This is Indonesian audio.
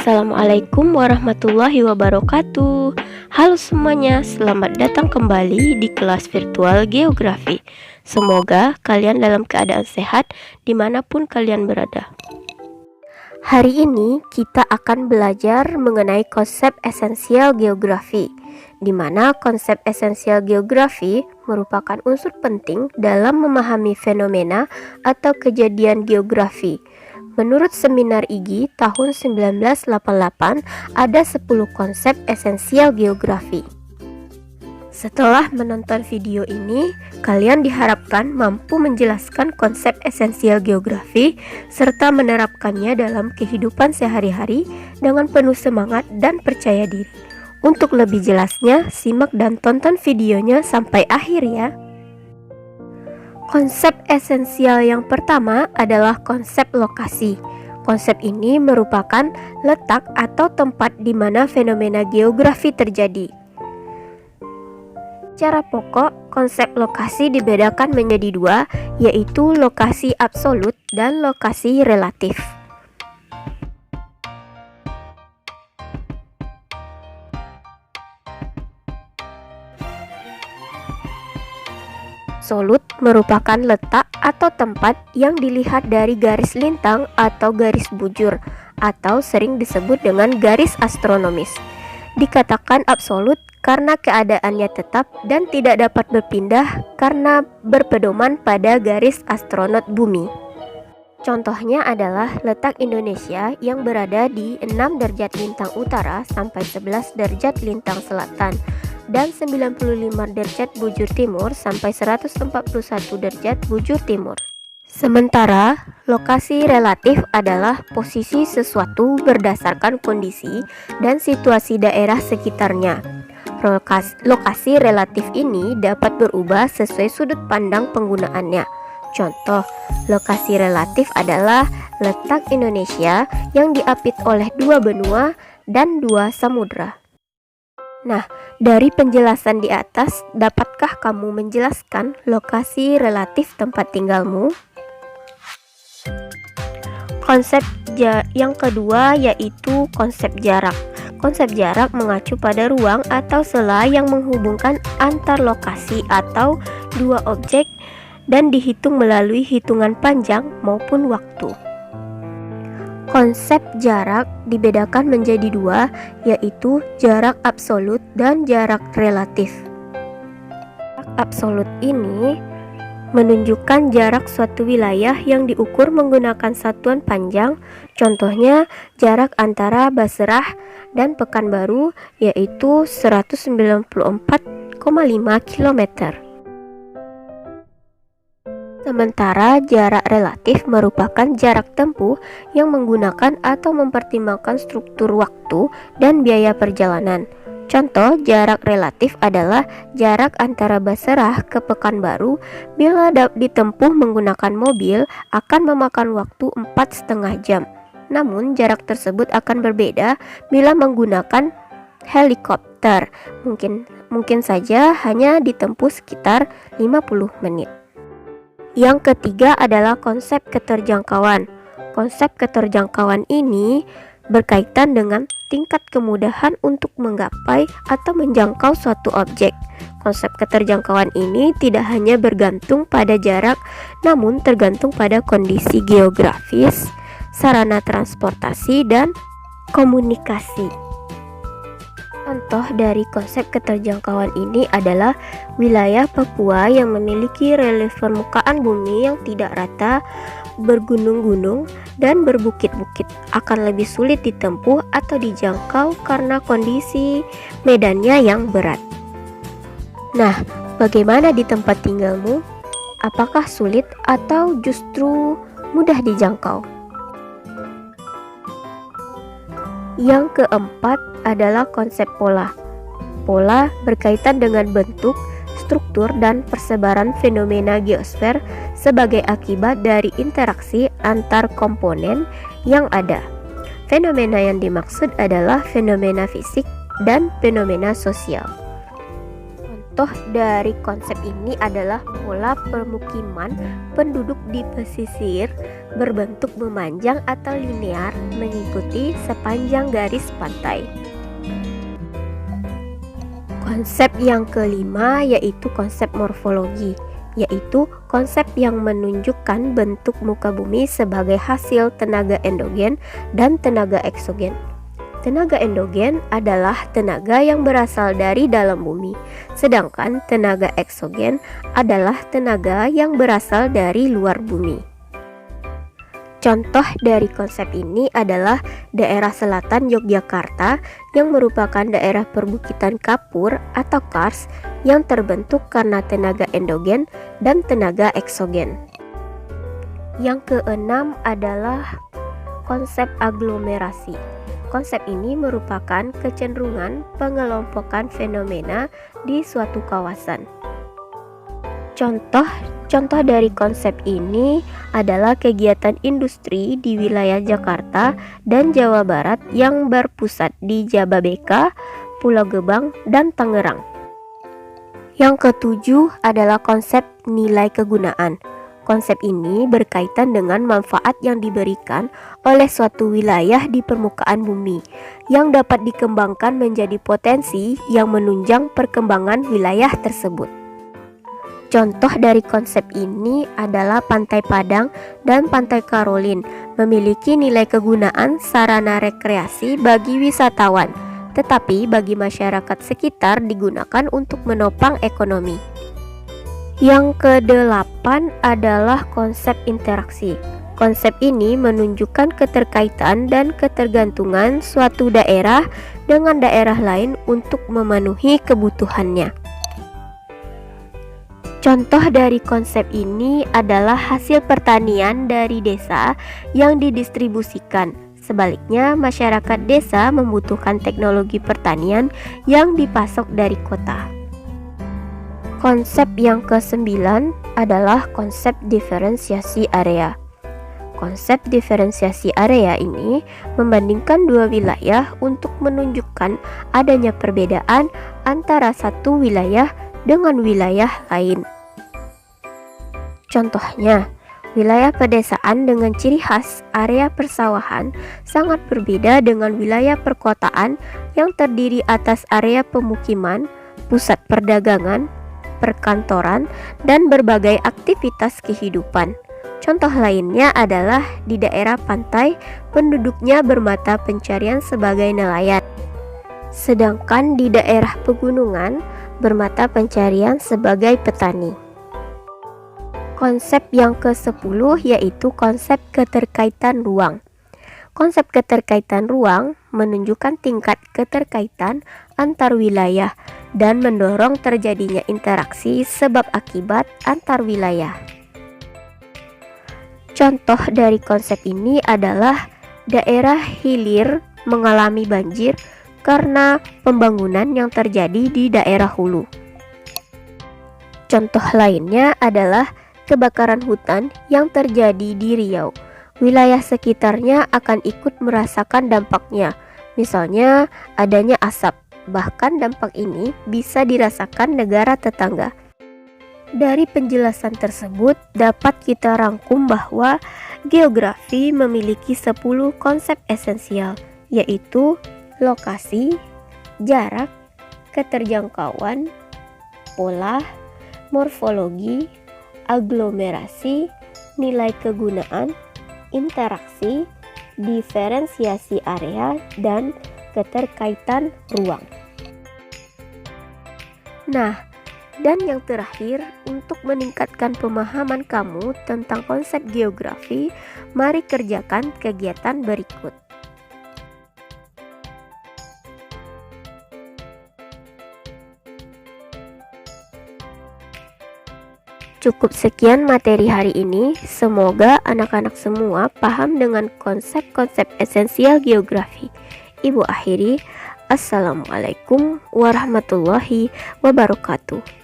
Assalamualaikum warahmatullahi wabarakatuh. Halo semuanya, selamat datang kembali di kelas virtual geografi. Semoga kalian dalam keadaan sehat dimanapun kalian berada. Hari ini kita akan belajar mengenai konsep esensial geografi, di mana konsep esensial geografi merupakan unsur penting dalam memahami fenomena atau kejadian geografi. Menurut Seminar IGI tahun 1988, ada 10 konsep esensial geografi. Setelah menonton video ini, kalian diharapkan mampu menjelaskan konsep esensial geografi serta menerapkannya dalam kehidupan sehari-hari dengan penuh semangat dan percaya diri. Untuk lebih jelasnya, simak dan tonton videonya sampai akhir ya. Konsep esensial yang pertama adalah konsep lokasi. Konsep ini merupakan letak atau tempat di mana fenomena geografi terjadi. Secara pokok, konsep lokasi dibedakan menjadi dua, yaitu lokasi absolut dan lokasi relatif. Absolut merupakan letak atau tempat yang dilihat dari garis lintang atau garis bujur, atau sering disebut dengan garis astronomis. Dikatakan absolut karena keadaannya tetap dan tidak dapat berpindah karena berpedoman pada garis astronot bumi. Contohnya adalah letak Indonesia yang berada di 6 derajat lintang utara sampai 11 derajat lintang selatan, dan 95 derajat bujur timur sampai 141 derajat bujur timur. Sementara, lokasi relatif adalah posisi sesuatu berdasarkan kondisi dan situasi daerah sekitarnya. Lokasi relatif ini dapat berubah sesuai sudut pandang penggunaannya. Contoh, lokasi relatif adalah letak Indonesia yang diapit oleh 2 benua dan 2 samudra. Nah, dari penjelasan di atas, dapatkah kamu menjelaskan lokasi relatif tempat tinggalmu? Konsep yang kedua yaitu konsep jarak. Konsep jarak mengacu pada ruang atau sela yang menghubungkan antar lokasi atau dua objek dan dihitung melalui hitungan panjang maupun waktu. Konsep jarak dibedakan menjadi dua, yaitu jarak absolut dan jarak relatif. Jarak absolut ini menunjukkan jarak suatu wilayah yang diukur menggunakan satuan panjang. Contohnya jarak antara Basrah dan Pekanbaru yaitu 194,5 km. Sementara jarak relatif merupakan jarak tempuh yang menggunakan atau mempertimbangkan struktur waktu dan biaya perjalanan. Contoh jarak relatif adalah jarak antara Basrah ke Pekanbaru bila ditempuh menggunakan mobil akan memakan waktu 4,5 jam. Namun jarak tersebut akan berbeda bila menggunakan helikopter. Mungkin saja hanya ditempuh sekitar 50 menit. Yang ketiga adalah konsep keterjangkauan. Konsep keterjangkauan ini berkaitan dengan tingkat kemudahan untuk menggapai atau menjangkau suatu objek. Konsep keterjangkauan ini tidak hanya bergantung pada jarak, namun tergantung pada kondisi geografis, sarana transportasi, dan komunikasi. Contoh dari konsep keterjangkauan ini adalah wilayah Papua yang memiliki relief permukaan bumi yang tidak rata, bergunung-gunung, dan berbukit-bukit akan lebih sulit ditempuh atau dijangkau karena kondisi medannya yang berat. Nah, bagaimana di tempat tinggalmu? Apakah sulit atau justru mudah dijangkau? Yang keempat adalah konsep pola. Pola berkaitan dengan bentuk, struktur, dan persebaran fenomena geosfer sebagai akibat dari interaksi antar komponen yang ada. Fenomena yang dimaksud adalah fenomena fisik dan fenomena sosial. Contoh dari konsep ini adalah pola permukiman penduduk di pesisir berbentuk memanjang atau linear mengikuti sepanjang garis pantai. Konsep yang kelima yaitu konsep morfologi, yaitu konsep yang menunjukkan bentuk muka bumi sebagai hasil tenaga endogen dan tenaga eksogen. Tenaga endogen adalah tenaga yang berasal dari dalam bumi, sedangkan tenaga eksogen adalah tenaga yang berasal dari luar bumi. Contoh dari konsep ini adalah daerah selatan Yogyakarta yang merupakan daerah perbukitan kapur atau kars yang terbentuk karena tenaga endogen dan tenaga eksogen. Yang keenam adalah konsep aglomerasi. Konsep ini merupakan kecenderungan pengelompokan fenomena di suatu kawasan. Contoh dari konsep ini adalah kegiatan industri di wilayah Jakarta dan Jawa Barat yang berpusat di Jababeka, Pulau Gebang, dan Tangerang. Yang ketujuh adalah konsep nilai kegunaan. Konsep ini berkaitan dengan manfaat yang diberikan oleh suatu wilayah di permukaan bumi yang dapat dikembangkan menjadi potensi yang menunjang perkembangan wilayah tersebut. Contoh dari konsep ini adalah Pantai Padang dan Pantai Karolin memiliki nilai kegunaan sarana rekreasi bagi wisatawan, tetapi bagi masyarakat sekitar digunakan untuk menopang ekonomi. Yang kedelapan adalah konsep interaksi. Konsep ini menunjukkan keterkaitan dan ketergantungan suatu daerah dengan daerah lain untuk memenuhi kebutuhannya. Contoh dari konsep ini adalah hasil pertanian dari desa yang didistribusikan. Sebaliknya, masyarakat desa membutuhkan teknologi pertanian yang dipasok dari kota. Konsep yang kesembilan adalah konsep diferensiasi area. Konsep diferensiasi area ini membandingkan dua wilayah untuk menunjukkan adanya perbedaan antara satu wilayah dengan wilayah lain. Contohnya, wilayah pedesaan dengan ciri khas area persawahan sangat berbeda dengan wilayah perkotaan yang terdiri atas area pemukiman, pusat perdagangan, perkantoran, dan berbagai aktivitas kehidupan. Contoh lainnya adalah di daerah pantai, penduduknya bermata pencarian sebagai nelayan, sedangkan di daerah pegunungan bermata pencarian sebagai petani. Konsep yang ke-10 yaitu konsep keterkaitan ruang. Konsep keterkaitan ruang menunjukkan tingkat keterkaitan antar wilayah dan mendorong terjadinya interaksi sebab akibat antar wilayah. Contoh dari konsep ini adalah daerah hilir mengalami banjir karena pembangunan yang terjadi di daerah hulu. Contoh lainnya adalah kebakaran hutan yang terjadi di Riau. Wilayah sekitarnya akan ikut merasakan dampaknya, misalnya adanya asap. Bahkan dampak ini bisa dirasakan negara tetangga. Dari penjelasan tersebut dapat kita rangkum bahwa geografi memiliki 10 konsep esensial, yaitu lokasi, jarak, keterjangkauan, pola, morfologi, aglomerasi, nilai kegunaan, interaksi, diferensiasi area, dan keterkaitan ruang. Nah, dan yang terakhir, untuk meningkatkan pemahaman kamu tentang konsep geografi, mari kerjakan kegiatan berikut. Cukup sekian materi hari ini. Semoga anak-anak semua paham dengan konsep-konsep esensial geografi. Ibu akhiri, Assalamualaikum warahmatullahi wabarakatuh.